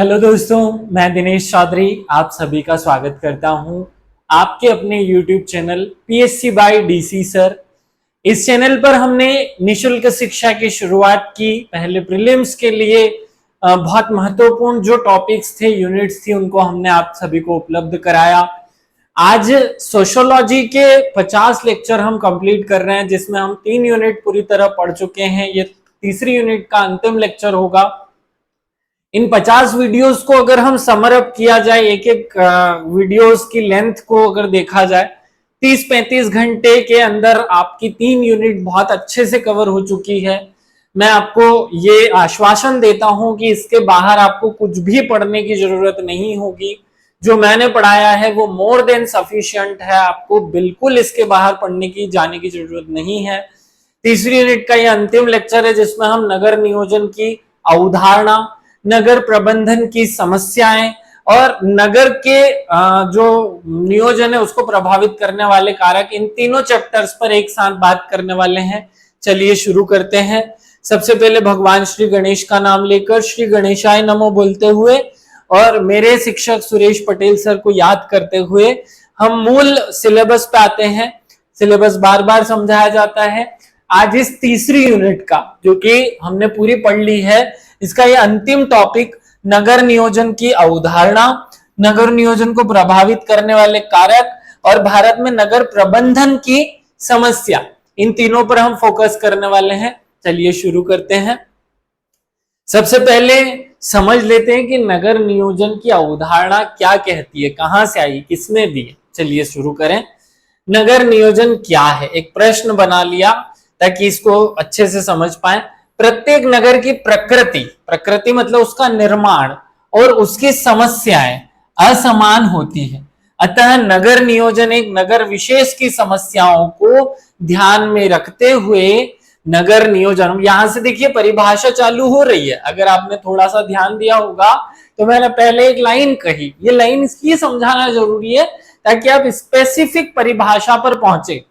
Hello दोस्तों, मैं दिनेश चौधरी आप सभी का स्वागत करता हूं आपके अपने YouTube channel PSC by DC sir. इस चैनल पर हमने निशुल्क शिक्षा की शुरुआत की। पहले प्रीलिम्स के लिए बहुत महत्वपूर्ण जो टॉपिक्स थे, यूनिट्स थी, उनको हमने आप सभी को उपलब्ध कराया। आज सोशियोलॉजी के 50 लेक्चर हम कंप्लीट कर रहे हैं, जिसमें हम 3 यूनिट पूरी तरह पढ़ चुके हैं। ये तीसरी यूनिट का अंतिम लेक्चर होगा। इन 50 वीडियोस को अगर हम समरअप किया जाए, एक एक वीडियोस की लेंथ को अगर देखा जाए, 30-35 घंटे के अंदर आपकी 3 यूनिट बहुत अच्छे से कवर हो चुकी है। मैं आपको ये आश्वासन देता हूं कि इसके बाहर आपको कुछ भी पढ़ने की जरूरत नहीं होगी। जो मैंने पढ़ाया है वो मोर देन सफिशिएंट है। आपको बिल्कुल इसके बाहर पढ़ने की जाने की जरूरत नहीं है। तीसरी यूनिट का ये अंतिम लेक्चर है, जिसमें हम नगर नियोजन की अवधारणा, नगर प्रबंधन की समस्याएं और नगर के जो नियोजन है उसको प्रभावित करने वाले कारक, इन तीनों चैप्टर्स पर एक साथ बात करने वाले हैं। चलिए शुरू करते हैं। सबसे पहले भगवान श्री गणेश का नाम लेकर श्री गणेशाय नमो बोलते हुए और मेरे शिक्षक सुरेश पटेल सर को याद करते हुए हम मूल सिलेबस पे आते हैं। सिलेबस बार बार समझाया जाता है। आज इस तीसरी यूनिट का, जो कि हमने पूरी पढ़ ली है, इसका ये अंतिम टॉपिक नगर नियोजन की अवधारणा, नगर नियोजन को प्रभावित करने वाले कारक और भारत में नगर प्रबंधन की समस्या, इन तीनों पर हम फोकस करने वाले हैं। चलिए शुरू करते हैं। सबसे पहले समझ लेते हैं कि नगर नियोजन की अवधारणा क्या कहती है, कहां से आई, किसने दी। चलिए शुरू करें। नगर नियोजन क्या है, एक प्रश्न बना लिया ताकि इसको अच्छे से समझ पाए। प्रत्येक नगर की प्रकृति मतलब उसका निर्माण और उसकी समस्याएं असमान होती है। अतः नगर नियोजन एक नगर विशेष की समस्याओं को ध्यान में रखते हुए नगर नियोजन, यहां से देखिए परिभाषा चालू हो रही है। अगर आपने थोड़ा सा ध्यान दिया होगा तो मैंने पहले एक लाइन कही, ये लाइन इसलिए समझाना जरूरी है ताकि आप स्पेसिफिक परिभाषा पर पहुंचे।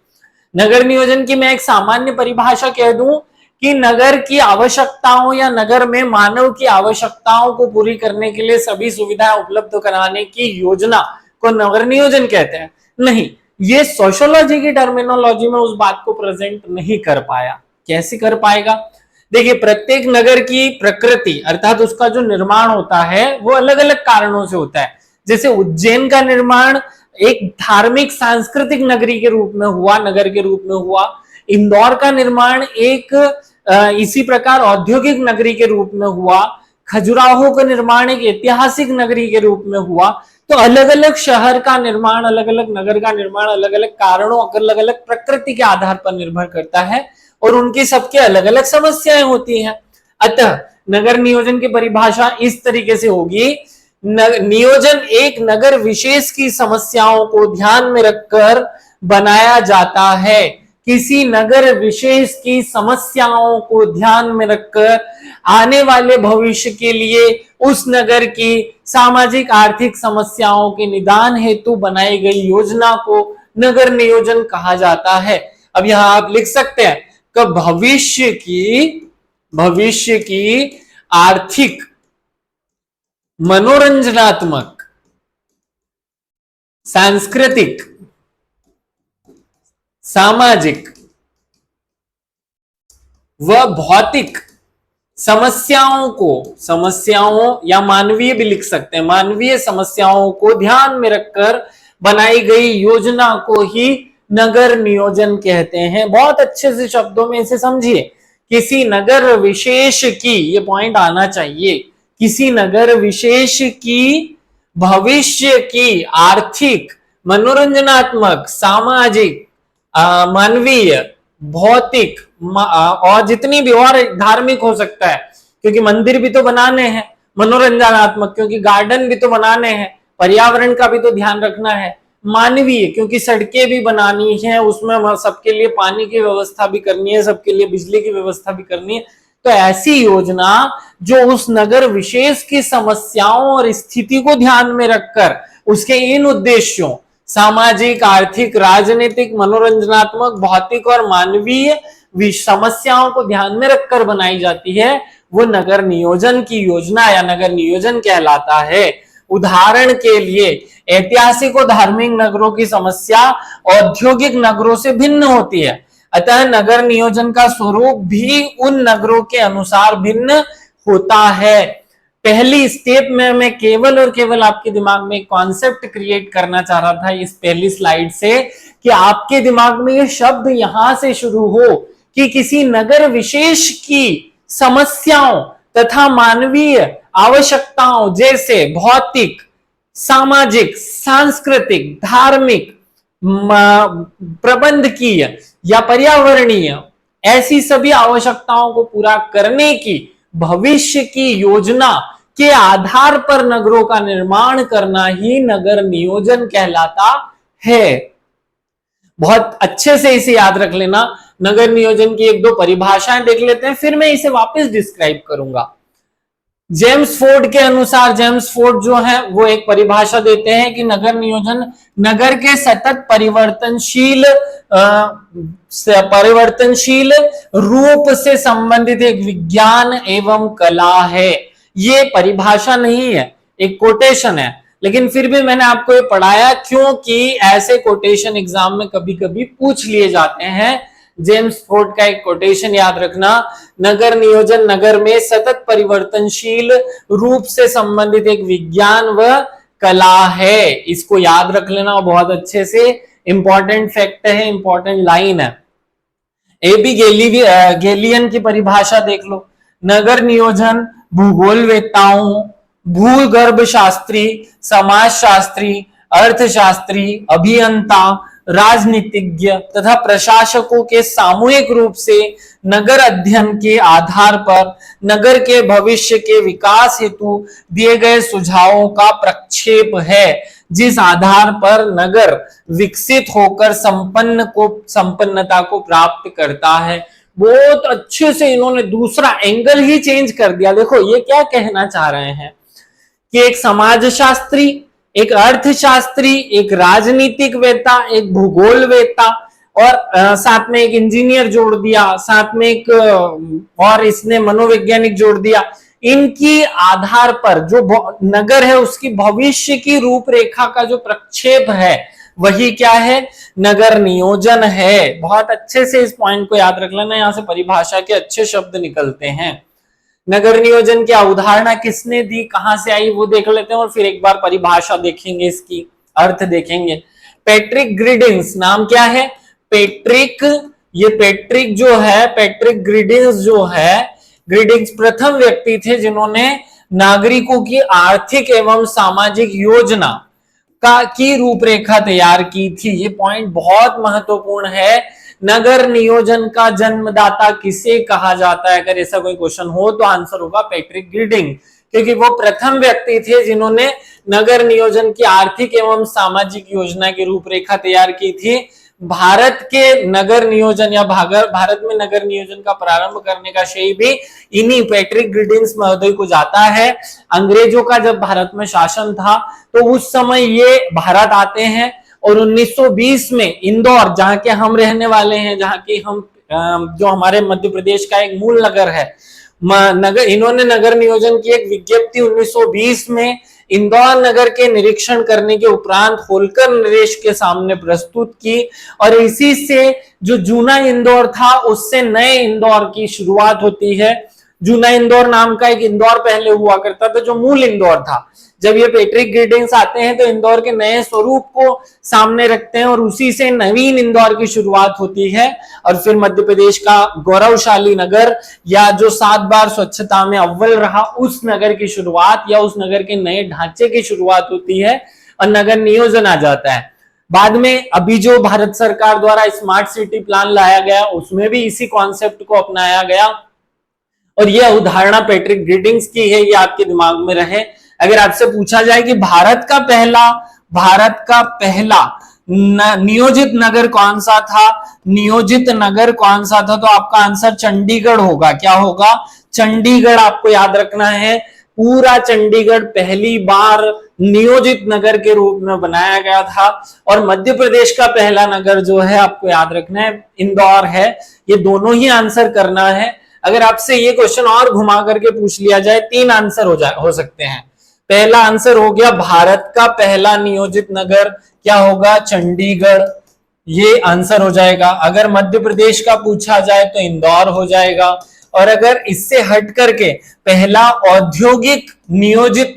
नगर नियोजन की मैं एक सामान्य परिभाषा कह दूं कि नगर की आवश्यकताओं या नगर में मानव की आवश्यकताओं को पूरी करने के लिए सभी सुविधाएं उपलब्ध कराने की योजना को नगर नियोजन कहते हैं। नहीं, ये सोशियोलॉजी की टर्मिनोलॉजी में उस बात को प्रेजेंट नहीं कर पाया। कैसे कर पाएगा? देखिए, प्रत्येक नगर की प्रकृति अर्थात उसका जो निर्माण होता है वो अलग अलग कारणों से होता है। जैसे उज्जैन का निर्माण एक धार्मिक सांस्कृतिक नगरी के रूप में हुआ, नगर के रूप में हुआ। इंदौर का निर्माण एक इसी प्रकार औद्योगिक नगरी के रूप में हुआ। खजुराहो का निर्माण एक ऐतिहासिक नगरी के रूप में हुआ। तो अलग अलग शहर का निर्माण, अलग अलग नगर का निर्माण अलग अलग कारणों, अलग अलग प्रकृति के आधार पर निर्भर करता है और उनकी सबके अलग अलग समस्याएं होती हैं। अतः नगर नियोजन की परिभाषा इस तरीके से होगी, नियोजन एक नगर विशेष की समस्याओं को ध्यान में रखकर बनाया जाता है। किसी नगर विशेष की समस्याओं को ध्यान में रखकर आने वाले भविष्य के लिए उस नगर की सामाजिक आर्थिक समस्याओं के निदान हेतु बनाई गई योजना को नगर नियोजन कहा जाता है। अब यहां आप लिख सकते हैं कि भविष्य की आर्थिक, मनोरंजनात्मक, सांस्कृतिक, सामाजिक व भौतिक समस्याओं या मानवीय भी लिख सकते हैं, मानवीय समस्याओं को ध्यान में रखकर बनाई गई योजना को ही नगर नियोजन कहते हैं। बहुत अच्छे से शब्दों में इसे समझिए। किसी नगर विशेष की, ये पॉइंट आना चाहिए, किसी नगर विशेष की भविष्य की आर्थिक, मनोरंजनात्मक, सामाजिक, मानवीय, भौतिक और जितनी भी, और धार्मिक हो सकता है क्योंकि मंदिर भी तो बनाने हैं, मनोरंजनात्मक क्योंकि गार्डन भी तो बनाने हैं, पर्यावरण का भी तो ध्यान रखना है, मानवीय क्योंकि सड़कें भी बनानी है, उसमें सबके लिए पानी की व्यवस्था भी करनी है, सबके लिए बिजली की व्यवस्था भी करनी है। तो ऐसी योजना जो उस नगर विशेष की समस्याओं और स्थिति को ध्यान में रखकर उसके इन उद्देश्यों, सामाजिक, आर्थिक, राजनीतिक, मनोरंजनात्मक, भौतिक और मानवीय समस्याओं को ध्यान में रखकर बनाई जाती है वो नगर नियोजन की योजना या नगर नियोजन कहलाता है। उदाहरण के लिए ऐतिहासिक और धार्मिक नगरों की समस्या औद्योगिक नगरों से भिन्न होती है, अतः नगर नियोजन का स्वरूप भी उन नगरों के अनुसार भिन्न होता है। पहली स्टेप में मैं केवल और केवल आपके दिमाग में एक कॉन्सेप्ट क्रिएट करना चाह रहा था इस पहली स्लाइड से, कि आपके दिमाग में ये शब्द यहां से शुरू हो कि किसी नगर विशेष की समस्याओं तथा मानवीय आवश्यकताओं जैसे भौतिक, सामाजिक, सांस्कृतिक, धार्मिक, प्रबंधकीय या पर्यावरणीय ऐसी सभी आवश्यकताओं को पूरा करने की भविष्य की योजना के आधार पर नगरों का निर्माण करना ही नगर नियोजन कहलाता है। बहुत अच्छे से इसे याद रख लेना। नगर नियोजन की एक दो परिभाषाएं देख लेते हैं, फिर मैं इसे वापस डिस्क्राइब करूंगा। जेम्स फोर्ड के अनुसार, जेम्स फोर्ड जो है वो एक परिभाषा देते हैं कि नगर नियोजन नगर के सतत परिवर्तनशील रूप से संबंधित एक विज्ञान एवं कला है। ये परिभाषा नहीं है, एक कोटेशन है, लेकिन फिर भी मैंने आपको ये पढ़ाया क्योंकि ऐसे कोटेशन एग्जाम में कभी कभी पूछ लिए जाते हैं। जेम्स फोर्ड का एक कोटेशन याद रखना, नगर नियोजन नगर में सतत परिवर्तनशील रूप से संबंधित एक विज्ञान व कला है। इसको याद रख लेना बहुत अच्छे से, इंपॉर्टेंट फैक्ट है, इंपॉर्टेंट लाइन है। एबी गेलियन की परिभाषा देख लो, नगर नियोजन भूगोलवेत्ताओं, भूगर्भ शास्त्री, समाज शास्त्री, अर्थशास्त्री, अभियंता, राजनीतिज्ञ तथा प्रशासकों के सामूहिक रूप से नगर अध्ययन के आधार पर नगर के भविष्य के विकास हेतु दिए गए सुझावों का प्रक्षेप है, जिस आधार पर नगर विकसित होकर संपन्नता को प्राप्त करता है। बहुत अच्छे से इन्होंने दूसरा एंगल ही चेंज कर दिया। देखो ये क्या कहना चाह रहे हैं कि एक समाजशास्त्री, एक अर्थशास्त्री, एक राजनीतिक वेत्ता, एक भूगोलवेत्ता और साथ में एक इंजीनियर जोड़ दिया, साथ में एक और इसने मनोवैज्ञानिक जोड़ दिया। इनकी आधार पर जो नगर है उसकी भविष्य की रूपरेखा का जो प्रक्षेप है वही क्या है, नगर नियोजन है। बहुत अच्छे से इस पॉइंट को याद रख लेना, यहां से परिभाषा के अच्छे शब्द निकलते हैं। नगर नियोजन की अवधारणा किसने दी, कहां से आई, वो देख लेते हैं और फिर एक बार परिभाषा देखेंगे, इसकी अर्थ देखेंगे। पैट्रिक ग्रिडिंग्स, नाम क्या है, पैट्रिक, ये पैट्रिक जो है, पैट्रिक ग्रिडिंग्स जो है, ग्रिडिंग्स प्रथम व्यक्ति थे जिन्होंने नागरिकों की आर्थिक एवं सामाजिक योजना की रूपरेखा तैयार की थी। ये पॉइंट बहुत महत्वपूर्ण है। नगर नियोजन का जन्मदाता किसे कहा जाता है, अगर ऐसा कोई क्वेश्चन हो तो आंसर होगा पैट्रिक ग्रिडिंग, क्योंकि वो प्रथम व्यक्ति थे जिन्होंने नगर नियोजन की आर्थिक एवं सामाजिक योजना की रूपरेखा तैयार की थी। भारत के नगर नियोजन या भारत में नगर नियोजन का प्रारंभ करने का श्रेय भी इन्हीं पैट्रिक ग्रिडिंग्स महोदय को जाता है। अंग्रेजों का जब भारत में शासन था तो उस समय ये भारत आते हैं और 1920 में इंदौर, जहां के हम रहने वाले हैं, जहां की हम जो हमारे मध्य प्रदेश का एक मूल नगर है, इन्होंने नगर नियोजन की एक विज्ञप्ति 1920 में इंदौर नगर के निरीक्षण करने के उपरांत होलकर नरेश के सामने प्रस्तुत की और इसी से जो जूना इंदौर था उससे नए इंदौर की शुरुआत होती है। जूना इंदौर नाम का एक इंदौर पहले हुआ करता था जो मूल इंदौर था। जब ये पैट्रिक ग्रिडिंग्स आते हैं तो इंदौर के नए स्वरूप को सामने रखते हैं और उसी से नवीन इंदौर की शुरुआत होती है। और फिर मध्य प्रदेश का गौरवशाली नगर या जो 7 बार स्वच्छता में अव्वल रहा उस नगर की शुरुआत या उस नगर के नए ढांचे की शुरुआत होती है और नगर नियोजन आ जाता है। बाद में अभी जो भारत सरकार द्वारा स्मार्ट सिटी प्लान लाया गया उसमें भी इसी कॉन्सेप्ट को अपनाया गया और यह उदाहरण पैट्रिक ग्रिडिंग्स की है, ये आपके दिमाग में रहे। अगर आपसे पूछा जाए कि भारत का पहला नियोजित नगर कौन सा था, नियोजित नगर कौन सा था, तो आपका आंसर चंडीगढ़ होगा। क्या होगा, चंडीगढ़ आपको याद रखना है। पूरा चंडीगढ़ पहली बार नियोजित नगर के रूप में बनाया गया था। और मध्य प्रदेश का पहला नगर जो है आपको याद रखना है इंदौर है। ये दोनों ही आंसर करना है। अगर आपसे ये क्वेश्चन और घुमा करके पूछ लिया जाए, 3 आंसर हो सकते हैं। पहला आंसर हो गया भारत का पहला नियोजित नगर, क्या होगा? चंडीगढ़, ये आंसर हो जाएगा। अगर मध्य प्रदेश का पूछा जाए तो इंदौर हो जाएगा। और अगर इससे हट करके पहला औद्योगिक नियोजित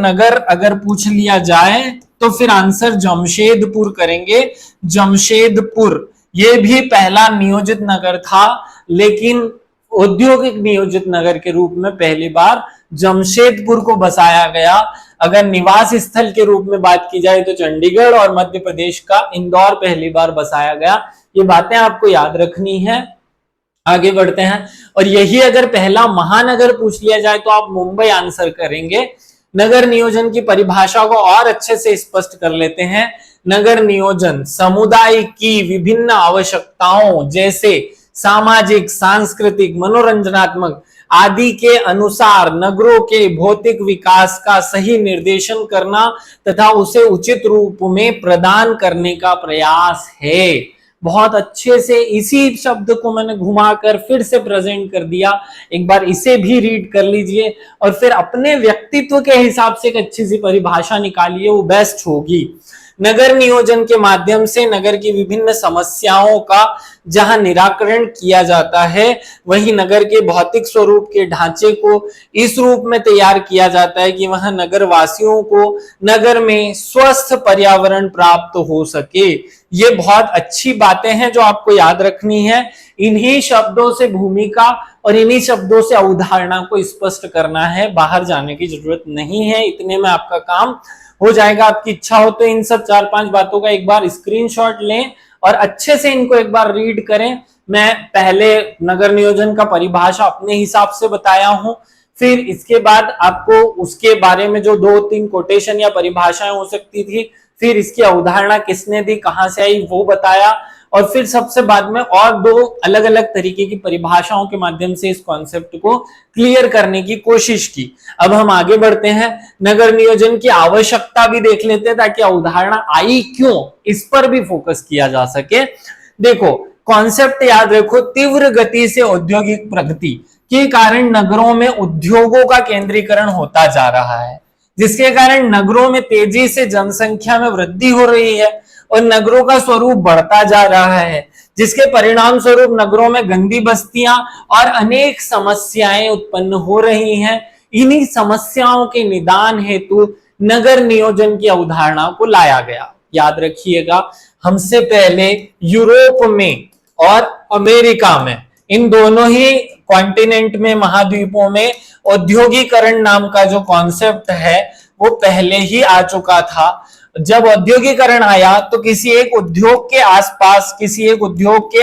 नगर अगर पूछ लिया जाए तो फिर आंसर जमशेदपुर करेंगे। जमशेदपुर ये भी पहला नियोजित नगर था, लेकिन औद्योगिक नियोजित नगर के रूप में पहली बार जमशेदपुर को बसाया गया। अगर निवास स्थल के रूप में बात की जाए तो चंडीगढ़, और मध्य प्रदेश का इंदौर पहली बार बसाया गया। ये बातें आपको याद रखनी है। आगे बढ़ते हैं। और यही अगर पहला महानगर पूछ लिया जाए तो आप मुंबई आंसर करेंगे। नगर नियोजन की परिभाषा को और अच्छे से स्पष्ट कर लेते हैं। नगर नियोजन समुदाय की विभिन्न आवश्यकताओं जैसे सामाजिक, सांस्कृतिक, मनोरंजनात्मक आदि के अनुसार नगरों के भौतिक विकास का सही निर्देशन करना तथा उसे उचित रूप में प्रदान करने का प्रयास है। बहुत अच्छे से इसी शब्द को मैंने घुमाकर फिर से प्रेजेंट कर दिया। एक बार इसे भी रीड कर लीजिए और फिर अपने व्यक्तित्व के हिसाब से एक अच्छी सी परिभाषा निकालिए, वो बेस्ट होगी। नगर नियोजन के माध्यम से नगर की विभिन्न समस्याओं का जहां निराकरण किया जाता है, वहीं नगर के भौतिक स्वरूप के ढांचे को इस रूप में तैयार किया जाता है कि वहां नगर वासियों को नगर में स्वस्थ पर्यावरण प्राप्त हो सके। ये बहुत अच्छी बातें हैं जो आपको याद रखनी है। इन्हीं शब्दों से भूमिका और इन्हीं शब्दों से अवधारणा को स्पष्ट करना है। बाहर जाने की जरूरत नहीं है, इतने में आपका काम हो जाएगा। आपकी इच्छा हो तो इन सब 4-5 बातों का एक बार स्क्रीनशॉट लें और अच्छे से इनको एक बार रीड करें। मैं पहले नगर नियोजन का परिभाषा अपने हिसाब से बताया हूं, फिर इसके बाद आपको उसके बारे में जो 2-3 कोटेशन या परिभाषाएं हो सकती थी, फिर इसकी अवधारणा किसने दी, कहां से आई, वो बताया, और फिर सबसे बाद में और 2 अलग अलग तरीके की परिभाषाओं के माध्यम से इस कॉन्सेप्ट को क्लियर करने की कोशिश की। अब हम आगे बढ़ते हैं, नगर नियोजन की आवश्यकता भी देख लेते हैं ताकि अवधारणा आई क्यों, इस पर भी फोकस किया जा सके। देखो कॉन्सेप्ट याद रखो, तीव्र गति से औद्योगिक प्रगति के कारण नगरों में उद्योगों का केंद्रीकरण होता जा रहा है, जिसके कारण नगरों में तेजी से जनसंख्या में वृद्धि हो रही है और नगरों का स्वरूप बढ़ता जा रहा है, जिसके परिणाम स्वरूप नगरों में गंदी बस्तियां और अनेक समस्याएं उत्पन्न हो रही हैं। इन्हीं समस्याओं के निदान हेतु नगर नियोजन की अवधारणा को लाया गया। याद रखिएगा, हमसे पहले यूरोप में और अमेरिका में, इन दोनों ही कॉन्टिनेंट में, महाद्वीपों में औद्योगिकरण नाम का जो कॉन्सेप्ट है वो पहले ही आ चुका था। जब औद्योगिकरण आया तो किसी एक उद्योग के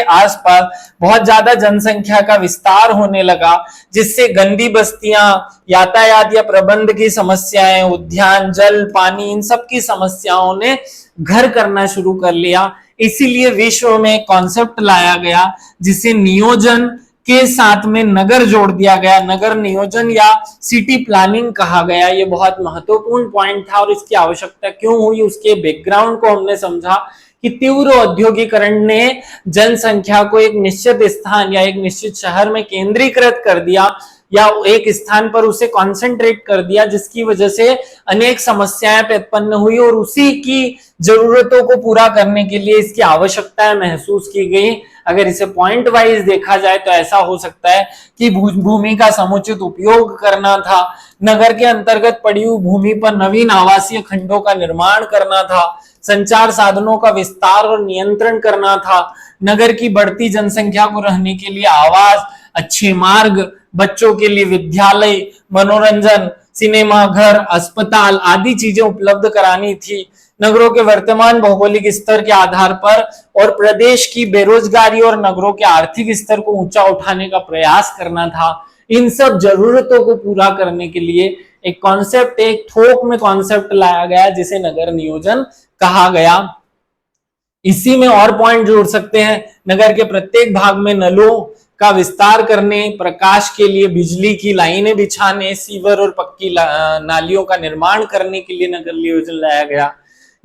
आसपास बहुत ज्यादा जनसंख्या का विस्तार होने लगा, जिससे गंदी बस्तियां, यातायात या प्रबंध की समस्याएं, उद्यान, जल, पानी, इन सब की समस्याओं ने घर करना शुरू कर लिया। इसीलिए विश्व में कॉन्सेप्ट लाया गया जिसे नियोजन के साथ में नगर जोड़ दिया गया, नगर नियोजन या सिटी प्लानिंग कहा गया। ये बहुत महत्वपूर्ण पॉइंट था और इसकी आवश्यकता क्यों हुई, उसके बैकग्राउंड को हमने समझा कि तीव्र औद्योगिकरण ने जनसंख्या को एक निश्चित स्थान या एक निश्चित शहर में केंद्रीकृत कर दिया या एक स्थान पर उसे कॉन्सेंट्रेट कर दिया, जिसकी वजह से अनेक समस्याएं उत्पन्न हुई और उसी की जरूरतों को पूरा करने के लिए इसकी आवश्यकताएं महसूस की गई। अगर इसे पॉइंट वाइज देखा जाए तो ऐसा हो सकता है कि भूमि का समुचित उपयोग करना था, नगर के अंतर्गत पड़ी हुई भूमि पर नवीन आवासीय खंडों का निर्माण करना था, संचार साधनों का विस्तार और नियंत्रण करना था, नगर की बढ़ती जनसंख्या को रहने के लिए आवास, अच्छे मार्ग, बच्चों के लिए विद्यालय, मनोरंजन, सिनेमा घर, अस्पताल आदि चीजें उपलब्ध करानी थी। नगरों के वर्तमान भौगोलिक स्तर के आधार पर और प्रदेश की बेरोजगारी और नगरों के आर्थिक स्तर को ऊंचा उठाने का प्रयास करना था। इन सब जरूरतों को पूरा करने के लिए एक कॉन्सेप्ट, एक थोक में कॉन्सेप्ट लाया गया जिसे नगर नियोजन कहा गया। इसी में और पॉइंट जोड़ सकते हैं, नगर के प्रत्येक भाग में नलों का विस्तार करने, प्रकाश के लिए बिजली की लाइनें बिछाने, सीवर और पक्की नालियों का निर्माण करने के लिए नगर नियोजन लाया गया।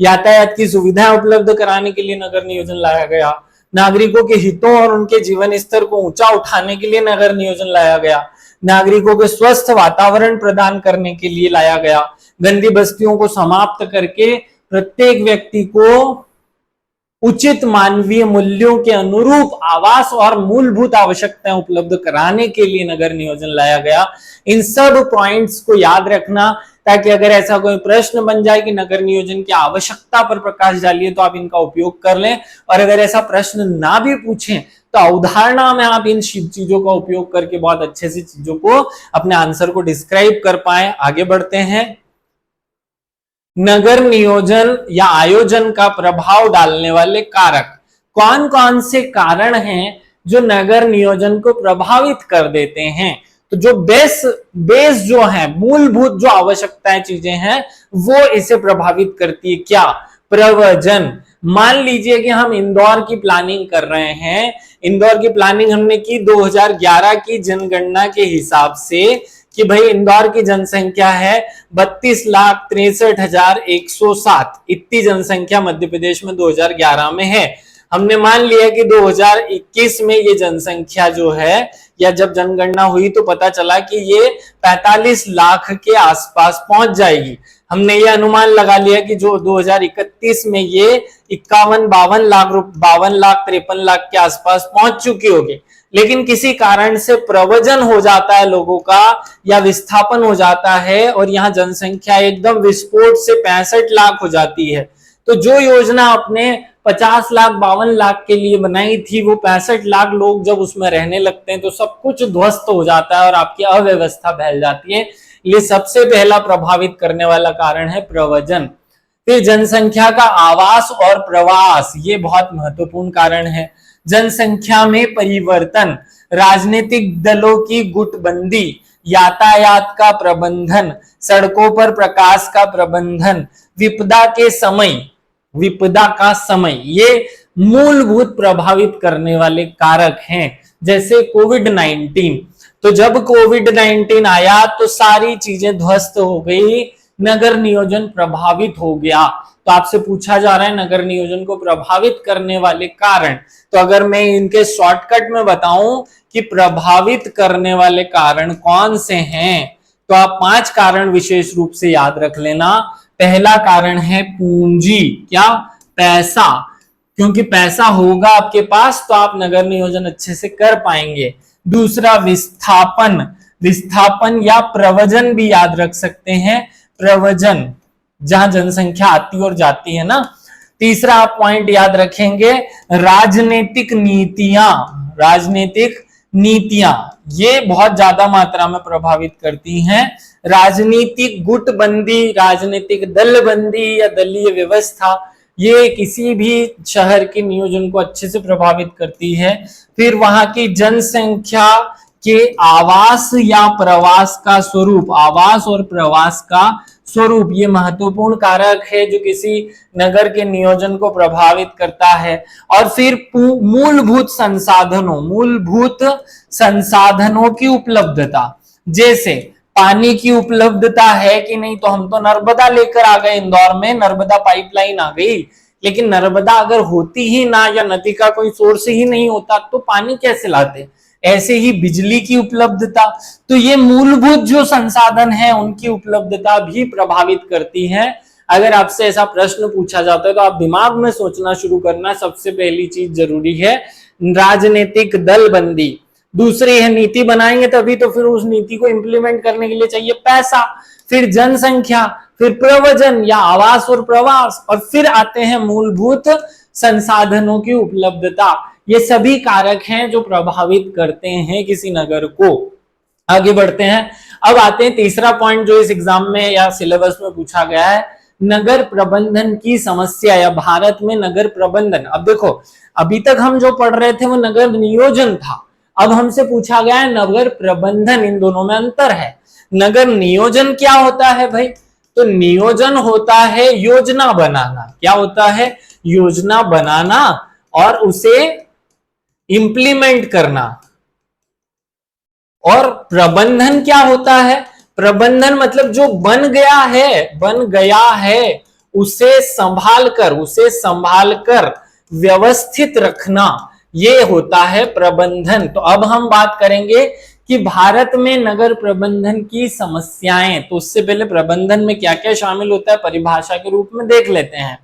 यातायात की सुविधाएं उपलब्ध कराने के लिए नगर नियोजन लाया गया। नागरिकों के हितों और उनके जीवन स्तर को ऊंचा उठाने के लिए नगर नियोजन लाया गया। नागरिकों के स्वस्थ वातावरण प्रदान करने के लिए लाया गया। गंदी बस्तियों को समाप्त करके प्रत्येक व्यक्ति को उचित मानवीय मूल्यों के अनुरूप आवास और मूलभूत आवश्यकताएं उपलब्ध कराने के लिए नगर नियोजन लाया गया। इन सब पॉइंट्स को याद रखना, ताकि अगर ऐसा कोई प्रश्न बन जाए कि नगर नियोजन की आवश्यकता पर प्रकाश डालिए, तो आप इनका उपयोग कर लें। और अगर ऐसा प्रश्न ना भी पूछें तो अवधारणा में आप इन चीजों का उपयोग करके बहुत अच्छे से चीजों को, अपने आंसर को डिस्क्राइब कर पाए। आगे बढ़ते हैं। नगर नियोजन या आयोजन का प्रभाव डालने वाले कारक, कौन कौन से कारण हैं जो नगर नियोजन को प्रभावित कर देते हैं? तो जो बेस जो है, मूलभूत जो आवश्यकताएं चीजें हैं, वो इसे प्रभावित करती है। क्या? प्रवचन। मान लीजिए कि हम इंदौर की प्लानिंग कर रहे हैं। इंदौर की प्लानिंग हमने की 2011 की जनगणना के हिसाब से कि भाई इंदौर की जनसंख्या है 32,63,107। इतनी जनसंख्या मध्य प्रदेश में 2011 में है। हमने मान लिया कि 2021 में ये जनसंख्या जो है, या जब जनगणना हुई तो पता चला कि ये 45 लाख के आसपास पहुंच जाएगी। हमने ये अनुमान लगा लिया कि जो 2031 में ये 52 लाख 53 लाख के आसपास पहुंच चुकी होगी। लेकिन किसी कारण से प्रव्रजन हो जाता है लोगों का, या विस्थापन हो जाता है, और यहाँ जनसंख्या एकदम विस्फोट से 65 लाख हो जाती है। तो जो योजना आपने 50 लाख 52 लाख के लिए बनाई थी, वो 65 लाख लोग जब उसमें रहने लगते हैं तो सब कुछ ध्वस्त हो जाता है और आपकी अव्यवस्था फैल जाती है। ये सबसे पहला प्रभावित करने वाला कारण है प्रव्रजन। फिर जनसंख्या का आवास और प्रवास, ये बहुत महत्वपूर्ण कारण है। जनसंख्या में परिवर्तन, राजनीतिक दलों की गुटबंदी, यातायात का प्रबंधन, सड़कों पर प्रकाश का प्रबंधन, विपदा का समय, ये मूलभूत प्रभावित करने वाले कारक हैं। जैसे कोविड-19, तो जब कोविड-19 आया तो सारी चीजें ध्वस्त हो गई, नगर नियोजन प्रभावित हो गया। तो आपसे पूछा जा रहा है नगर नियोजन को प्रभावित करने वाले कारण। तो अगर मैं इनके शॉर्टकट में बताऊं कि प्रभावित करने वाले कारण कौन से हैं, तो आप 5 कारण विशेष रूप से याद रख लेना। पहला कारण है पूंजी। क्या? पैसा। क्योंकि पैसा होगा आपके पास तो आप नगर नियोजन अच्छे से कर पाएंगे। दूसरा विस्थापन या प्रव्रजन भी याद रख सकते हैं। प्रव्रजन, जहां जनसंख्या आती और जाती है ना। तीसरा आप पॉइंट याद रखेंगे, राजनीतिक नीतियां ये बहुत ज्यादा मात्रा में प्रभावित करती हैं। राजनीतिक गुटबंदी, राजनीतिक दलबंदी या दलीय व्यवस्था, ये किसी भी शहर के नियोजन को अच्छे से प्रभावित करती है। फिर वहां की जनसंख्या के आवास या प्रवास का स्वरूप, आवास और प्रवास का स्वरूप, ये महत्वपूर्ण कारक है जो किसी नगर के नियोजन को प्रभावित करता है। और फिर मूलभूत संसाधनों की उपलब्धता, जैसे पानी की उपलब्धता है कि नहीं। तो हम तो नर्मदा लेकर आ गए, इंदौर में नर्मदा पाइपलाइन आ गई, लेकिन नर्मदा अगर होती ही ना, या नदी का कोई सोर्स ही नहीं होता, तो पानी कैसे लाते? ऐसे ही बिजली की उपलब्धता। तो ये मूलभूत जो संसाधन है उनकी उपलब्धता भी प्रभावित करती है। अगर आपसे ऐसा प्रश्न पूछा जाता है तो आप दिमाग में सोचना शुरू करना, सबसे पहली चीज जरूरी है राजनीतिक दलबंदी। दूसरी है नीति बनाएंगे तभी तो फिर उस नीति को इंप्लीमेंट करने के लिए चाहिए पैसा। फिर जनसंख्या, फिर प्रव्रजन या आवास और प्रवास, और फिर आते हैं मूलभूत संसाधनों की उपलब्धता। ये सभी कारक हैं जो प्रभावित करते हैं किसी नगर को। आगे बढ़ते हैं। अब आते हैं तीसरा पॉइंट जो इस एग्जाम में या सिलेबस में पूछा गया है, नगर प्रबंधन की समस्या या भारत में नगर प्रबंधन। अब देखो, अभी तक हम जो पढ़ रहे थे वो नगर नियोजन था, अब हमसे पूछा गया है नगर प्रबंधन। इन दोनों में अंतर है। नगर नियोजन क्या होता है भाई? तो नियोजन होता है योजना बनाना। क्या होता है? योजना बनाना और उसे इंप्लीमेंट करना। और प्रबंधन क्या होता है? प्रबंधन मतलब जो बन गया है उसे संभाल कर व्यवस्थित रखना, ये होता है प्रबंधन। तो अब हम बात करेंगे कि भारत में नगर प्रबंधन की समस्याएं। तो उससे पहले प्रबंधन में क्या क्या शामिल होता है परिभाषा के रूप में देख लेते हैं।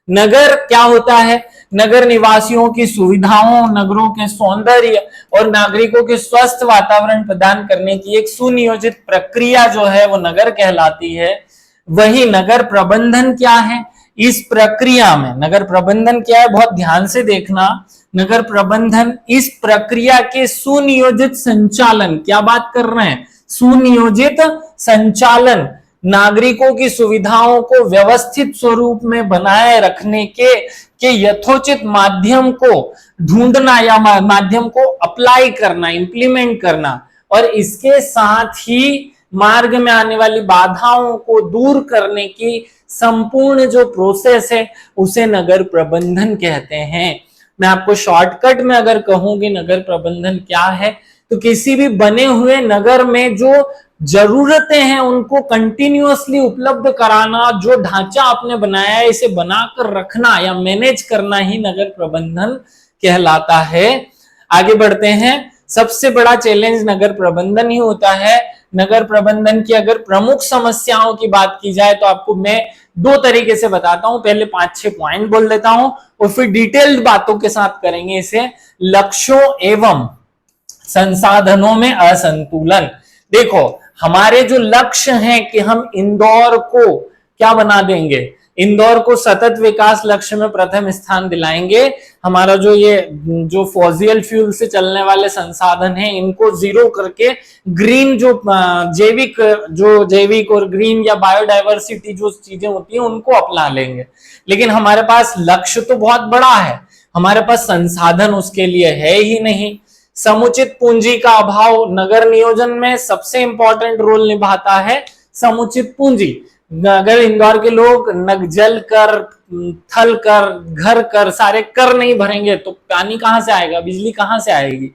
नगर क्या होता है? नगर निवासियों की सुविधाओं, नगरों के सौंदर्य और नागरिकों के स्वस्थ वातावरण प्रदान करने की एक सुनियोजित प्रक्रिया जो है वो नगर कहलाती है। वही नगर प्रबंधन क्या है? इस प्रक्रिया में नगर प्रबंधन क्या है, बहुत ध्यान से देखना। नगर प्रबंधन इस प्रक्रिया के सुनियोजित संचालन, क्या बात कर रहे हैं? सुनियोजित संचालन, नागरिकों की सुविधाओं को व्यवस्थित स्वरूप में बनाए रखने के यथोचित माध्यम को ढूंढना या माध्यम को अप्लाई करना, इंप्लीमेंट करना, और इसके साथ ही मार्ग में आने वाली बाधाओं को दूर करने की संपूर्ण जो प्रोसेस है उसे नगर प्रबंधन कहते हैं। मैं आपको शॉर्टकट में अगर कहूं कि नगर प्रबंधन क्या है, तो किसी भी बने हुए नगर में जो जरूरतें हैं उनको कंटिन्यूअसली उपलब्ध कराना, जो ढांचा आपने बनाया है इसे बनाकर रखना या मैनेज करना ही नगर प्रबंधन कहलाता है। आगे बढ़ते हैं। सबसे बड़ा चैलेंज नगर प्रबंधन ही होता है। नगर प्रबंधन की अगर प्रमुख समस्याओं की बात की जाए तो आपको मैं दो तरीके से बताता हूं। पहले 5-6 पॉइंट बोल देता हूं और फिर डिटेल्ड बातों के साथ करेंगे इसे। लक्ष्यों एवं संसाधनों में असंतुलन। देखो, हमारे जो लक्ष्य हैं कि हम इंदौर को क्या बना देंगे, इंदौर को सतत विकास लक्ष्य में प्रथम स्थान दिलाएंगे। हमारा जो फॉसिल फ्यूल से चलने वाले संसाधन हैं इनको जीरो करके ग्रीन जैविक और ग्रीन या बायोडाइवर्सिटी जो चीजें होती हैं उनको अपना लेंगे। लेकिन हमारे पास लक्ष्य तो बहुत बड़ा है, हमारे पास संसाधन उसके लिए है ही नहीं। समुचित पूंजी का अभाव नगर नियोजन में सबसे इंपॉर्टेंट रोल निभाता है। समुचित पूंजी, अगर इंदौर के लोग जल कर, थल कर, घर कर, सारे कर नहीं भरेंगे तो पानी कहां से आएगा, बिजली कहां से आएगी।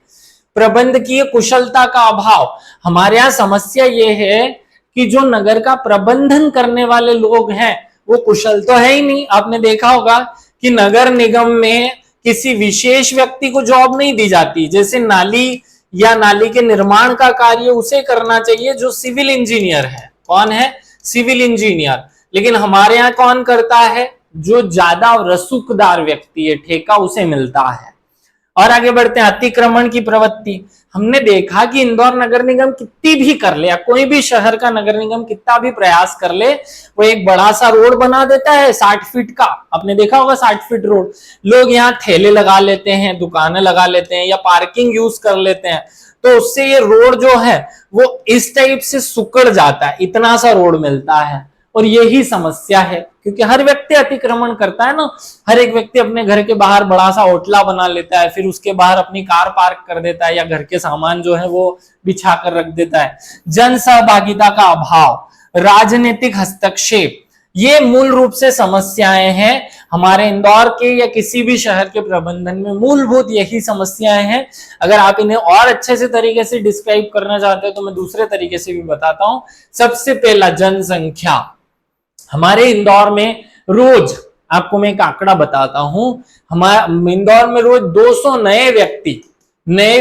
प्रबंधकीय कुशलता का अभाव, हमारे यहाँ समस्या ये है कि जो नगर का प्रबंधन करने वाले लोग हैं वो कुशल तो है ही नहीं। आपने देखा होगा कि नगर निगम में किसी विशेष व्यक्ति को जॉब नहीं दी जाती। जैसे नाली या नाली के निर्माण का कार्य उसे करना चाहिए जो सिविल इंजीनियर है। कौन है? Civil engineer. लेकिन हमारे यहाँ कौन करता है? जो ज्यादा रसूखदार व्यक्ति है, ठेका उसे मिलता है। और आगे बढ़ते हैं। अतिक्रमण की प्रवृत्ति, हमने देखा कि इंदौर नगर निगम कितनी भी कर ले या कोई भी शहर का नगर निगम कितना भी प्रयास कर ले, वो एक बड़ा सा रोड बना देता है 60 फीट का। आपने देखा होगा 60 फीट रोड, लोग यहाँ ठेले लगा लेते हैं, दुकानें लगा लेते हैं या पार्किंग यूज कर लेते हैं, तो उससे ये रोड जो है वो इस टाइप से सुकड़ जाता है, इतना सा रोड मिलता है। और यही समस्या है क्योंकि हर व्यक्ति अतिक्रमण करता है ना। हर एक व्यक्ति अपने घर के बाहर बड़ा सा होटला बना लेता है, फिर उसके बाहर अपनी कार पार्क कर देता है या घर के सामान जो है वो बिछा कर रख देता है। जन सहभागिता का अभाव, राजनीतिक हस्तक्षेप, ये मूल रूप से समस्याएं हैं हमारे इंदौर के या किसी भी शहर के प्रबंधन में। मूलभूत यही समस्याएं हैं। अगर आप इन्हें और अच्छे से तरीके से डिस्क्राइब करना चाहते हो तो मैं दूसरे तरीके से भी बताता हूं। सबसे पहला, जनसंख्या। हमारे इंदौर में रोज, आपको मैं एक आंकड़ा बताता हूं, हमारे इंदौर में रोज 200 नए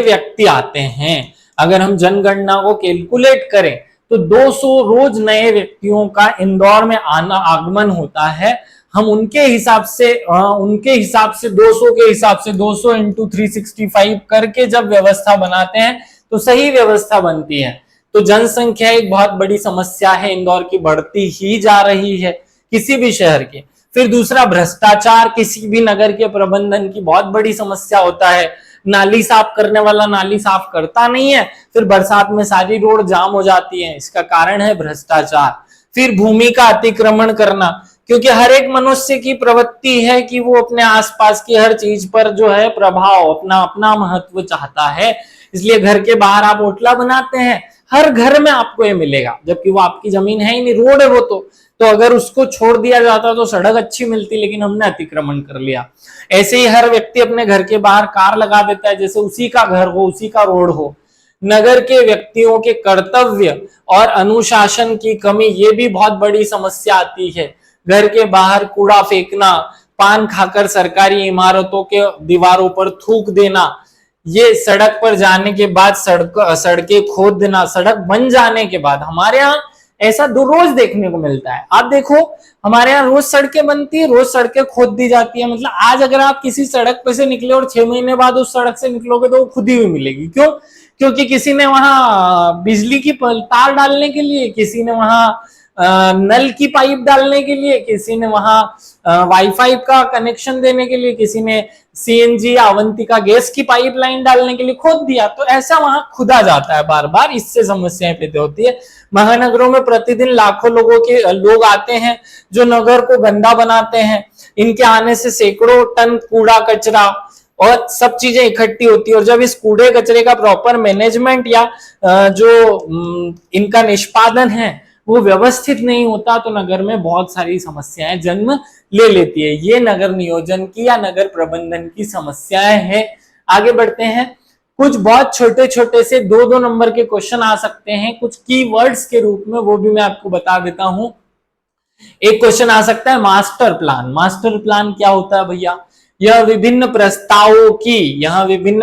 व्यक्ति आते हैं। अगर हम जनगणना को कैलकुलेट करें तो 200 रोज नए व्यक्तियों का इंदौर में आगमन होता है। हम उनके हिसाब से 200 के हिसाब से 200 इंटू 365 करके जब व्यवस्था बनाते हैं तो सही व्यवस्था बनती है। तो जनसंख्या एक बहुत बड़ी समस्या है इंदौर की, बढ़ती ही जा रही है किसी भी शहर के। फिर दूसरा, भ्रष्टाचार किसी भी नगर के प्रबंधन की बहुत बड़ी समस्या होता है। नाली साफ करने वाला नाली साफ करता नहीं है, फिर बरसात में सारी रोड जाम हो जाती है, इसका कारण है भ्रष्टाचार। फिर भूमि का अतिक्रमण करना, क्योंकि हर एक मनुष्य की प्रवृत्ति है कि वो अपने आसपास की हर चीज पर जो है प्रभाव, अपना महत्व चाहता है, इसलिए घर के बाहर आप होटला बनाते हैं, हर घर में आपको ये मिलेगा, जबकि वो आपकी जमीन है ही नहीं, रोड है वो तो अगर उसको छोड़ दिया जाता तो सड़क अच्छी मिलती, लेकिन हमने अतिक्रमण कर लिया। ऐसे ही हर व्यक्ति अपने घर के बाहर कार लगा देता है जैसे उसी का घर हो, उसी का रोड हो। नगर के व्यक्तियों के कर्तव्य और अनुशासन की कमी, ये भी बहुत बड़ी समस्या आती है। घर के बाहर कूड़ा फेंकना, पान खाकर सरकारी इमारतों के दीवारों पर थूक देना, ये सड़क पर जाने के बाद सड़कें खोद देना, सड़क बन जाने के बाद। हमारे यहाँ ऐसा रोज देखने को मिलता है। आप देखो हमारे यहाँ रोज सड़कें बनती है, रोज सड़कें खोद दी जाती है। मतलब आज अगर आप किसी सड़क पे से निकले और 6 महीने बाद उस सड़क से निकलोगे तो वो खुदी हुई मिलेगी। क्यों? क्योंकि किसी ने वहां बिजली की तार डालने के लिए, किसी ने वहां नल की पाइप डालने के लिए, किसी ने वहां वाईफाई का कनेक्शन देने के लिए, किसी ने सीएनजी अवंतिका गैस की पाइपलाइन डालने के लिए खोद दिया। तो ऐसा वहां खुदा जाता है बार बार, इससे समस्याएं पैदा होती है। महानगरों में प्रतिदिन लाखों लोग आते हैं जो नगर को गंदा बनाते हैं। इनके आने से सैकड़ों टन कूड़ा कचरा और सब चीजें इकट्ठी होती है, और जब इस कूड़े कचरे का प्रॉपर मैनेजमेंट या जो इनका निष्पादन है वो व्यवस्थित नहीं होता तो नगर में बहुत सारी समस्याएं जन्म ले लेती है। ये नगर नियोजन की या नगर प्रबंधन की समस्याएं हैं। आगे बढ़ते हैं। कुछ बहुत छोटे छोटे से 2-2 नंबर के क्वेश्चन आ सकते हैं कुछ कीवर्ड्स के रूप में, वो भी मैं आपको बता देता हूं। एक क्वेश्चन आ सकता है मास्टर प्लान। मास्टर प्लान क्या होता है भैया? यह विभिन्न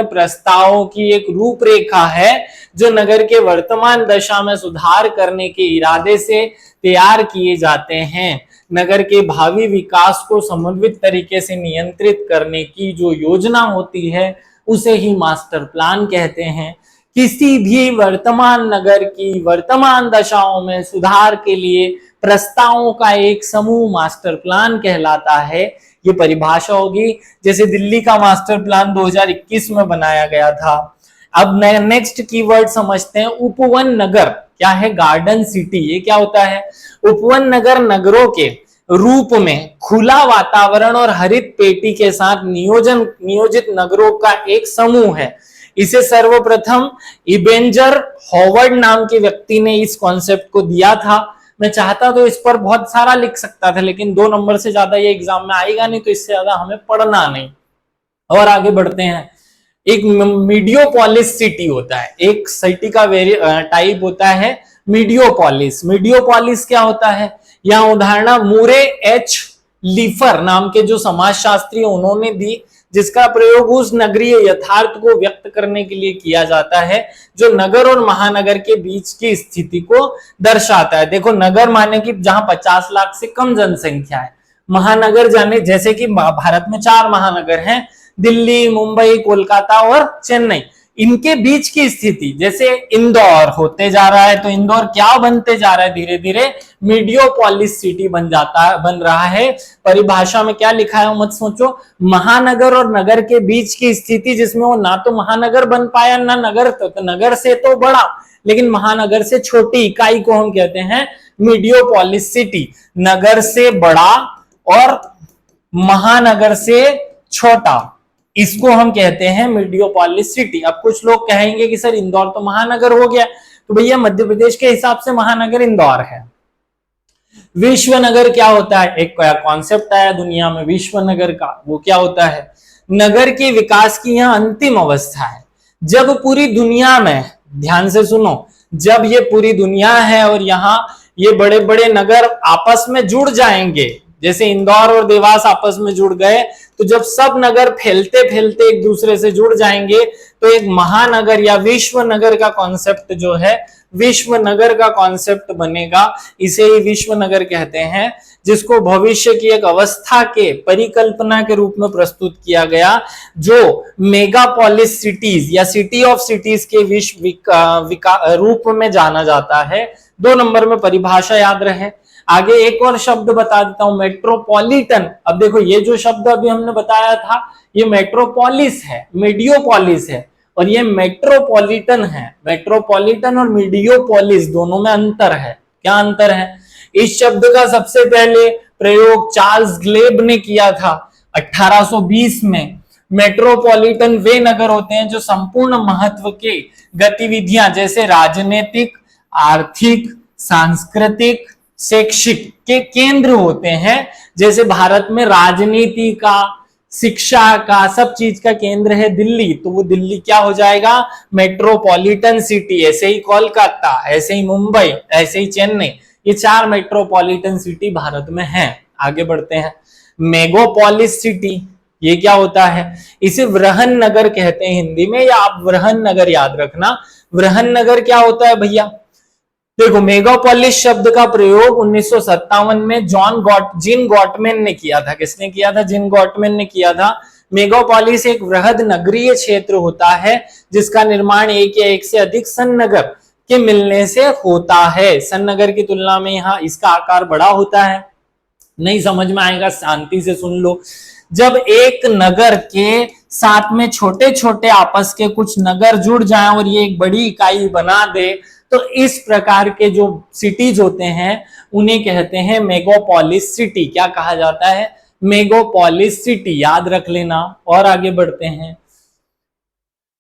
प्रस्तावों की एक रूपरेखा है जो नगर के वर्तमान दशा में सुधार करने के इरादे से तैयार किए जाते हैं। नगर के भावी विकास को समन्वित तरीके से नियंत्रित करने की जो योजना होती है उसे ही मास्टर प्लान कहते हैं। किसी भी वर्तमान नगर की वर्तमान दशाओं में सुधार के लिए प्रस्तावों का एक समूह मास्टर प्लान कहलाता है। ये परिभाषा होगी। जैसे दिल्ली का मास्टर प्लान 2021 में बनाया गया था। अब नेक्स्ट कीवर्ड समझते हैं। उपवन नगर क्या है? Garden city. ये क्या होता है? उपवन नगर नगरों के रूप में खुला वातावरण और हरित पेटी के साथ नियोजित नगरों का एक समूह है। इसे सर्वप्रथम इबेंजर हॉवर्ड नाम के व्यक्ति ने इस कॉन्सेप्ट को दिया था। मैं चाहता तो इस पर बहुत सारा लिख सकता था, लेकिन 2 नंबर से ज्यादा ये एग्जाम में आएगा नहीं, तो इससे ज्यादा हमें पढ़ना नहीं। और आगे बढ़ते हैं। एक मीडियोपोलिस सिटी होता है, एक सिटी का टाइप होता है मीडियोपोलिस। मीडियोपोलिस क्या होता है? यहाँ उदाहरण मूरे एच लीफर नाम के जो समाजशास्त्री उन्होंने दी, जिसका प्रयोग उस नगरीय यथार्थ को व्यक्त करने के लिए किया जाता है जो नगर और महानगर के बीच की स्थिति को दर्शाता है। देखो, नगर माने कि जहां 50 लाख से कम जनसंख्या है। महानगर जाने जैसे कि भारत में 4 महानगर हैं, दिल्ली, मुंबई, कोलकाता और चेन्नई। इनके बीच की स्थिति, जैसे इंदौर होते जा रहा है तो इंदौर क्या बनते जा रहा है? धीरे धीरे मीडियोपोलिस सिटी बन रहा है। परिभाषा में क्या लिखा है मत सोचो। महानगर और नगर के बीच की स्थिति जिसमें वो ना तो महानगर बन पाया ना नगर, तो नगर से तो बड़ा लेकिन महानगर से छोटी इकाई को हम कहते हैं मीडियोपोलिस सिटी। नगर से बड़ा और महानगर से छोटा, इसको हम कहते हैं मीडियोपोलिस सिटी। अब कुछ लोग कहेंगे कि सर इंदौर तो महानगर हो गया, तो भैया मध्य प्रदेश के हिसाब से महानगर इंदौर है। विश्व नगर क्या होता है? एक कॉन्सेप्ट आया दुनिया में विश्व नगर का, वो क्या होता है? नगर के विकास की यह अंतिम अवस्था है जब पूरी दुनिया में, ध्यान से सुनो, जब ये पूरी दुनिया है और यहाँ ये बड़े बड़े नगर आपस में जुड़ जाएंगे, जैसे इंदौर और देवास आपस में जुड़ गए, तो जब सब नगर फैलते फैलते एक दूसरे से जुड़ जाएंगे तो एक महानगर या विश्व नगर का कॉन्सेप्ट जो है, विश्व नगर का कॉन्सेप्ट बनेगा। इसे ही विश्व नगर कहते हैं, जिसको भविष्य की एक अवस्था के परिकल्पना के रूप में प्रस्तुत किया गया, जो मेगापोलिस सिटीज या सिटी ऑफ सिटीज के विश्व रूप में जाना जाता है। 2 नंबर में परिभाषा याद रहे। आगे एक और शब्द बता देता हूं, मेट्रोपॉलिटन। अब देखो, ये जो शब्द अभी हमने बताया था ये मेट्रोपोलिस है, मीडियोपोलिस है, और ये मेट्रोपॉलिटन है। मेट्रोपॉलिटन और मीडियोपोलिस दोनों में अंतर है। क्या अंतर है? इस शब्द का सबसे पहले प्रयोग चार्ल्स ग्लेब ने किया था 1820 में। मेट्रोपॉलिटन वे नगर होते हैं जो संपूर्ण महत्व के गतिविधियां जैसे राजनीतिक, आर्थिक, सांस्कृतिक, शैक्षिक के केंद्र होते हैं। जैसे भारत में राजनीति का, शिक्षा का, सब चीज का केंद्र है दिल्ली, तो वो दिल्ली क्या हो जाएगा, मेट्रोपॉलिटन सिटी। ऐसे ही कोलकाता, ऐसे ही मुंबई, ऐसे ही चेन्नई, ये 4 मेट्रोपॉलिटन सिटी भारत में हैं। आगे बढ़ते हैं। मेगापोलिस सिटी, ये क्या होता है, इसे वृहन नगर कहते हैं हिंदी में, या आप वृहन नगर याद रखना। वृहन नगर क्या होता है भैया, देखो मेगापोलिस शब्द का प्रयोग 1957 में जिन गॉटमैन ने किया था। किसने किया था, जिन गॉटमैन ने किया था। मेगापोलिस एक वृहद नगरीय क्षेत्र होता है जिसका निर्माण एक या एक से अधिक सन्नगर के मिलने से होता है। सन्नगर की तुलना में यहाँ इसका आकार बड़ा होता है। नहीं समझ में आएगा, शांति से सुन लो। जब एक नगर के साथ में छोटे छोटे आपस के कुछ नगर जुड़ जाएं और ये एक बड़ी इकाई बना दे, तो इस प्रकार के जो सिटीज होते हैं उन्हें कहते हैं मेगापोलिस सिटी। क्या कहा जाता है, मेगापोलिस सिटी, याद रख लेना। और आगे बढ़ते हैं।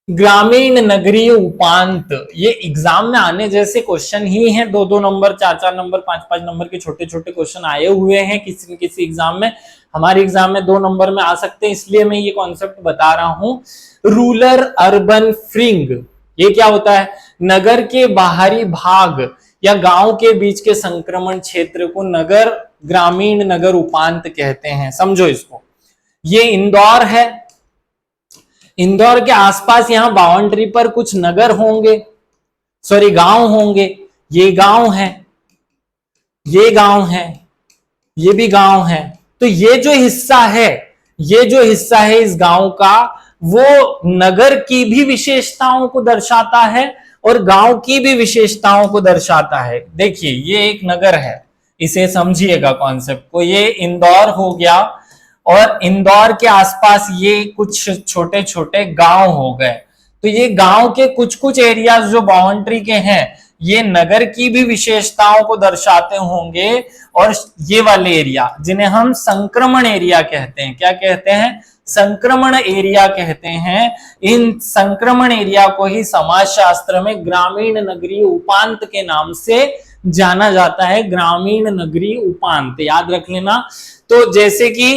ग्रामीण नगरीय उपांत, ये एग्जाम में आने जैसे क्वेश्चन ही हैं। 2-2 नंबर, 4-4 नंबर, 5-5 नंबर के छोटे छोटे क्वेश्चन आए हुए हैं किसी न किसी एग्जाम में। हमारे एग्जाम में 2 नंबर में आ सकते हैं, इसलिए मैं ये कॉन्सेप्ट बता रहा हूं। रूरल अर्बन फ्रिंग, ये क्या होता है, नगर के बाहरी भाग या गांव के बीच के संक्रमण क्षेत्र को नगर, ग्रामीण नगर उपांत कहते हैं। समझो इसको। ये इंदौर है, इंदौर के आसपास यहां बाउंड्री पर कुछ नगर होंगे, सॉरी गांव होंगे। ये गांव है, ये गांव है, ये भी गांव है। तो ये जो हिस्सा है, ये जो हिस्सा है इस गांव का, वो नगर की भी विशेषताओं को दर्शाता है और गांव की भी विशेषताओं को दर्शाता है। देखिए ये एक नगर है, इसे समझिएगा कॉन्सेप्ट को। ये इंदौर हो गया और इंदौर के आसपास ये कुछ छोटे छोटे गांव हो गए। तो ये गांव के कुछ कुछ एरियाज जो बाउंड्री के हैं, ये नगर की भी विशेषताओं को दर्शाते होंगे। और ये वाले एरिया जिन्हें हम संक्रमण एरिया कहते हैं, क्या कहते हैं, संक्रमण एरिया कहते हैं। इन संक्रमण एरिया को ही समाजशास्त्र में ग्रामीण नगरीय उपांत के नाम से जाना जाता है। ग्रामीण नगरीय उपांत याद रख लेना। तो जैसे कि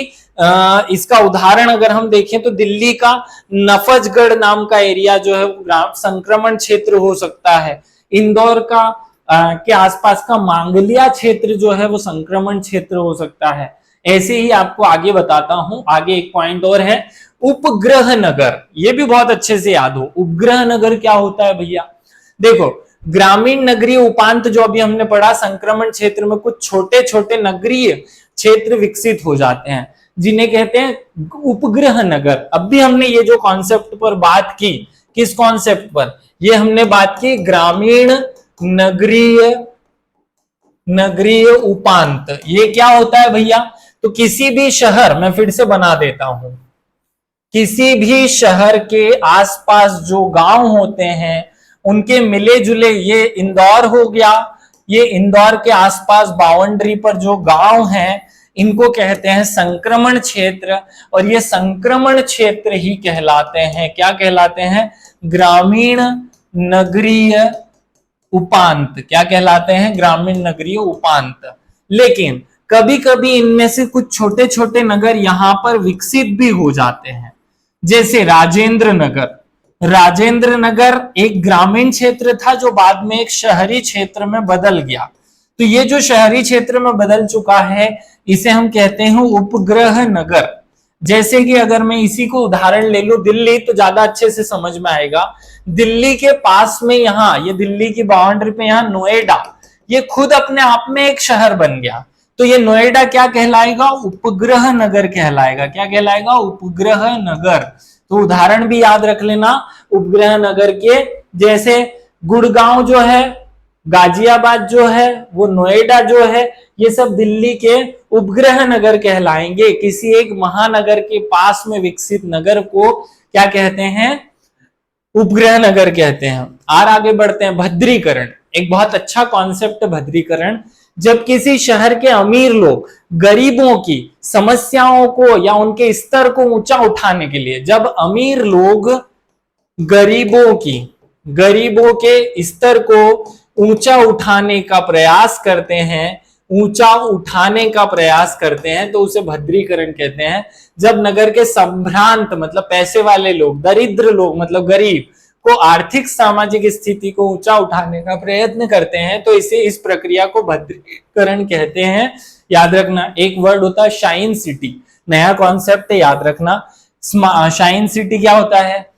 इसका उदाहरण अगर हम देखें तो दिल्ली का नफजगढ़ नाम का एरिया जो है संक्रमण क्षेत्र हो सकता है। इंदौर का के आसपास का मांगलिया क्षेत्र जो है वो संक्रमण क्षेत्र हो सकता है। ऐसे ही आपको आगे बताता हूं। आगे एक पॉइंट और है, उपग्रह नगर। ये भी बहुत अच्छे से याद हो, उपग्रह नगर क्या होता है भैया। देखो ग्रामीण नगरीय उपांत जो अभी हमने पढ़ा, संक्रमण क्षेत्र में कुछ छोटे छोटे नगरीय क्षेत्र विकसित हो जाते हैं जिन्हें कहते हैं उपग्रह नगर। अब भी हमने ये जो कॉन्सेप्ट पर बात की, किस कॉन्सेप्ट पर, ये हमने बात की ग्रामीण नगरीय उपांत। ये क्या होता है भैया, तो किसी भी शहर, मैं फिर से बना देता हूं, किसी भी शहर के आसपास जो गांव होते हैं उनके मिले जुले, ये इंदौर हो गया, ये इंदौर के आसपास बाउंड्री पर जो गांव हैं इनको कहते हैं संक्रमण क्षेत्र। और ये संक्रमण क्षेत्र ही कहलाते हैं, क्या कहलाते हैं, ग्रामीण नगरीय उपांत। क्या कहलाते हैं, ग्रामीण नगरीय उपांत। लेकिन कभी कभी इनमें से कुछ छोटे छोटे नगर यहां पर विकसित भी हो जाते हैं, जैसे राजेंद्र नगर। राजेंद्र नगर एक ग्रामीण क्षेत्र था जो बाद में एक शहरी क्षेत्र में बदल गया। तो ये जो शहरी क्षेत्र में बदल चुका है इसे हम कहते हैं उपग्रह नगर। जैसे कि अगर मैं इसी को उदाहरण ले लूं दिल्ली, तो ज्यादा अच्छे से समझ में आएगा। दिल्ली के पास में यहाँ, ये दिल्ली की बाउंड्री पे यहाँ नोएडा, ये खुद अपने आप में एक शहर बन गया। तो ये नोएडा क्या कहलाएगा, उपग्रह नगर कहलाएगा। क्या कहलाएगा, उपग्रह नगर। तो उदाहरण भी याद रख लेना उपग्रह नगर के, जैसे गुड़गांव जो है, गाजियाबाद जो है, वो नोएडा जो है, ये सब दिल्ली के उपग्रह नगर कहलाएंगे। किसी एक महानगर के पास में विकसित नगर को क्या कहते हैं, उपग्रह नगर कहते हैं। और आगे बढ़ते हैं, भद्रीकरण। एक बहुत अच्छा कॉन्सेप्ट भद्रीकरण। जब किसी शहर के अमीर लोग गरीबों की समस्याओं को या उनके स्तर को ऊंचा उठाने के लिए, जब अमीर लोग गरीबों के स्तर को ऊंचा उठाने का प्रयास करते हैं, ऊंचा उठाने का प्रयास करते हैं तो उसे भद्रीकरण कहते हैं। जब नगर के संभ्रांत मतलब पैसे वाले लोग, दरिद्र लोग मतलब गरीब को आर्थिक सामाजिक स्थिति को ऊंचा उठाने का प्रयत्न करते हैं तो इसे इस प्रक्रिया को भद्रीकरण कहते हैं। याद रखना, एक वर्ड होता है शाइन सिटी, नया कॉन्सेप्ट है, याद रखना। शाइन सिटी क्या होता है?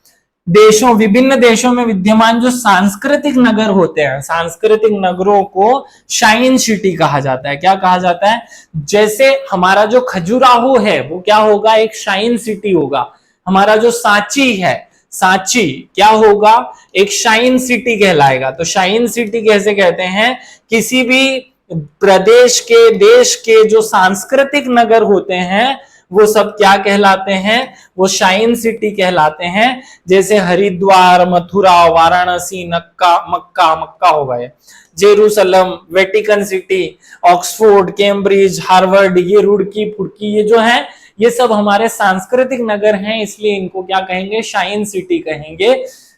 देशों, विभिन्न देशों में विद्यमान जो सांस्कृतिक नगर होते हैं, सांस्कृतिक नगरों को शाइन सिटी कहा जाता है। क्या कहा जाता है? जैसे हमारा जो खजुराहो है वो क्या होगा? एक शाइन सिटी होगा। हमारा जो सांची है, सांची क्या होगा? एक शाइन सिटी कहलाएगा। तो शाइन सिटी कैसे कहते हैं? किसी भी प्रदेश के, देश के जो सांस्कृतिक नगर होते हैं वो सब क्या कहलाते हैं? वो शाइन सिटी कहलाते हैं। जैसे हरिद्वार, मथुरा, वाराणसी, मक्का हो गए, Jerusalem, Vatican city, Oxford, Cambridge, Harvard, ये रुड़की फुड़की, ये जो है ये सब हमारे सांस्कृतिक नगर हैं, इसलिए इनको क्या कहेंगे? शाइन सिटी कहेंगे।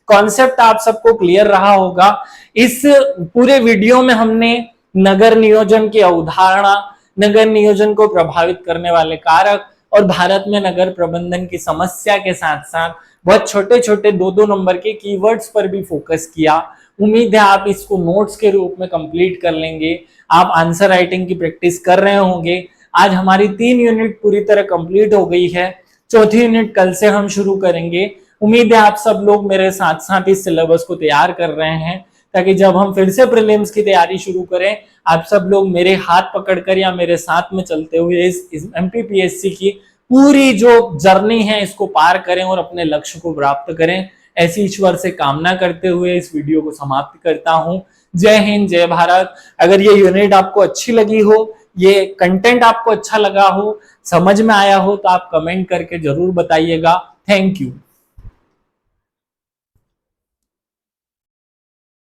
कॉन्सेप्ट आप सबको क्लियर रहा होगा। इस पूरे वीडियो में हमने नगर नियोजन की अवधारणा, नगर नियोजन को प्रभावित करने वाले कारक और भारत में नगर प्रबंधन की समस्या के साथ साथ बहुत छोटे छोटे 2-2 नंबर के कीवर्ड्स पर भी फोकस किया। उम्मीद है आप इसको नोट्स के रूप में कंप्लीट कर लेंगे। आप आंसर राइटिंग की प्रैक्टिस कर रहे होंगे। आज हमारी 3 यूनिट पूरी तरह कंप्लीट हो गई है। चौथी यूनिट कल से हम शुरू करेंगे। उम्मीद है आप सब लोग मेरे साथ साथ इस सिलेबस को तैयार कर रहे हैं, ताकि जब हम फिर से प्रीलिम्स की तैयारी शुरू करें आप सब लोग मेरे हाथ पकड़कर या मेरे साथ में चलते हुए इस एमपीपीएससी की पूरी जो जर्नी है इसको पार करें और अपने लक्ष्य को प्राप्त करें। ऐसी ईश्वर से कामना करते हुए इस वीडियो को समाप्त करता हूं। जय हिंद, जय भारत। अगर ये यूनिट आपको अच्छी लगी हो, ये कंटेंट आपको अच्छा लगा हो, समझ में आया हो तो आप कमेंट करके जरूर बताइएगा। Thank you.